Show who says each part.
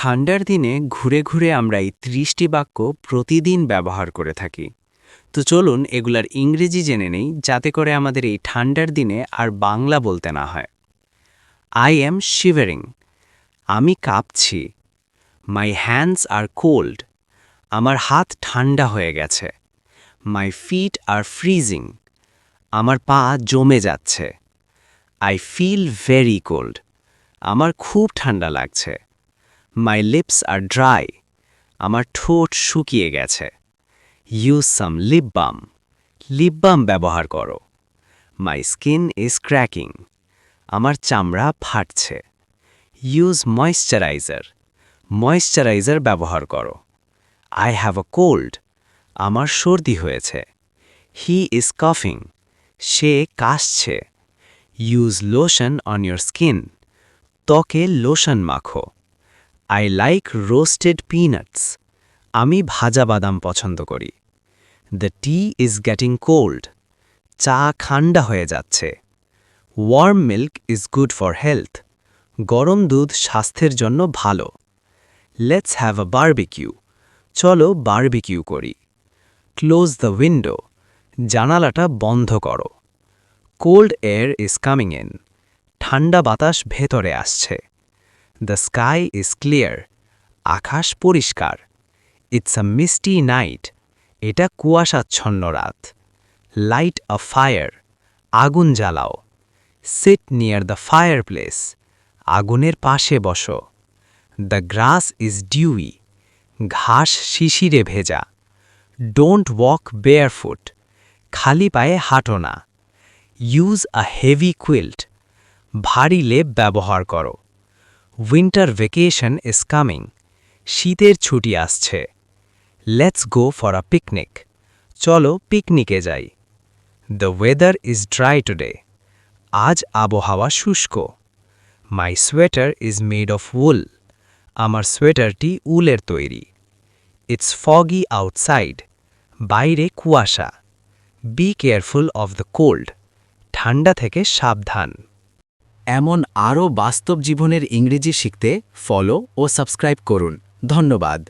Speaker 1: ঠান্ডার দিনে ঘুরে ঘুরে আমরা এই ৩০টি বাক্য প্রতিদিন ব্যবহার করে থাকি। তো চলুন এগুলার ইংরেজি জেনে নেই, যাতে করে আমাদের এই ঠান্ডার দিনে আর বাংলা বলতে না হয়। আই অ্যাম শিভারিং, আমি কাঁপছি। মাই হ্যান্ডস আর কোল্ড, আমার হাত ঠান্ডা হয়ে গেছে। মাই ফিট আর ফ্রিজিং, আমার পা জমে যাচ্ছে। আই ফিল ভেরি কোল্ড, আমার খুব ঠান্ডা লাগছে। মাই লিপস আর ড্রাই, আমার ঠোঁট শুকিয়ে গেছে। Use some lip balm, lip balm ব্যবহার করো। মাই স্কিন ইজ ক্র্যাকিং, আমার চামড়া ফাটছে। ইউজ ময়েশ্চারাইজার, ময়েশ্চারাইজার ব্যবহার করো। আই হ্যাভ আ কোল্ড, আমার সর্দি হয়েছে। হি ইজ কাফিং, সে কাশছে। Use lotion on your skin, ত্বকে লোশন মাখো। আই লাইক রোস্টেড পিনাটস, আমি ভাজা বাদাম পছন্দ করি। The tea is getting cold, চা ঠান্ডা হয়ে যাচ্ছে। Warm milk is good for health, গরম দুধ স্বাস্থ্যের জন্য ভালো। লেটস হ্যাভ আ বারবিকিউ, চলো বারবিকিউ করি। ক্লোজ দ্য উইন্ডো, জানালাটা বন্ধ করো। Cold air is coming in, ঠান্ডা বাতাস ভেতরে আসছে। দ্য স্কাই ইজ ক্লিয়ার, আকাশ পরিষ্কার। ইটস আ মিস্টি নাইট, এটা কুয়াশাচ্ছন্ন রাত। লাইট আ ফায়ার, আগুন জ্বালাও। Sit near the fireplace, আগুনের পাশে বসো। দ্য গ্রাস ইজ ডিউই, ঘাস শিশিরে ভেজা। ডোন্ট ওয়াক বেয়ারফুট, খালি পায়ে হাঁটো না। ইউজ আ হেভি কুইল্ট, ভারী লেপ ব্যবহার করো। উইন্টার ভ্যাকেশন ইজ কামিং, শীতের ছুটি আসছে। Let's go for a picnic, চলো পিকনিকে যাই। The weather is dry today, আজ আবহাওয়া শুষ্ক। মাই সোয়েটার ইজ মেড অফ উল, আমার সোয়েটারটি উলের তৈরি। ইটস ফগি আউটসাইড, বাইরে কুয়াশা। Be careful of the cold, ঠান্ডা থেকে সাবধান।
Speaker 2: এমন আরও বাস্তব জীবনের ইংরেজি শিখতে ফলো ও সাবস্ক্রাইব করুন। ধন্যবাদ।